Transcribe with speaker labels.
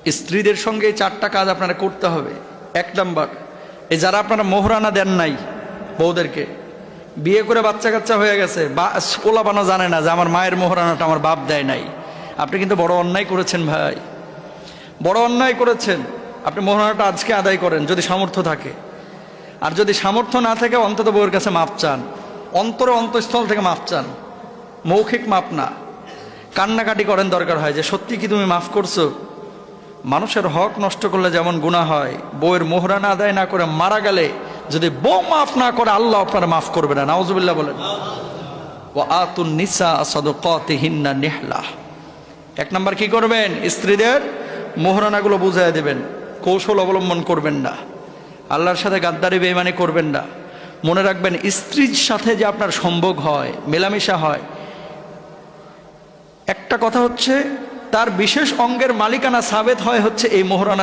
Speaker 1: স্ত্রীদের সঙ্গে এই চারটা কাজ আপনারা করতে হবে। এক নাম্বার, এই যারা আপনারা মোহরানা দেন নাই বউদেরকে, বিয়ে করে বাচ্চা কাচ্চা হয়ে গেছে, পোলাপানা জানে না যে আমার মায়ের মোহরানাটা আমার বাপ দেয় নাই, আপনি কিন্তু বড় অন্যায় করেছেন ভাই, বড় অন্যায় করেছেন। আপনি মোহরানাটা আজকে আদায় করেন যদি সামর্থ্য থাকে, আর যদি সামর্থ্য না থাকে অন্তত বউয়ের কাছে মাপ চান, অন্তঃস্থল থেকে মাপ চান, মৌখিক মাপ না, কান্নাকাটি করেন দরকার হয় যে সত্যি কি তুমি মাফ করছো। মানুষের হক নষ্ট করলে যেমন গুনাহ হয়, বউয়ের মোহরানা আদায় না করে মারা গেলে যদি বউ মাফ না করে আল্লাহ আপনারা মাফ করবে না, নাউজুবিল্লাহ বলেন। ওয়া আতুন নিসা সাদকাতিহিন্না নিহলা। এক নাম্বার কি করবেন, স্ত্রীদের মোহরানাগুলো বুঝাইয়া দেবেন, কৌশল অবলম্বন করবেন না, আল্লাহর সাথে গাদ্দারি বেঈমানি করবেন না। মনে রাখবেন, স্ত্রীর সাথে যে আপনার সম্ভোগ হয়, মেলামেশা হয়, একটা কথা হচ্ছে তার বিশেষ অঙ্গের মালিকানা সাবেত হয় হচ্ছে এই মোহরানা।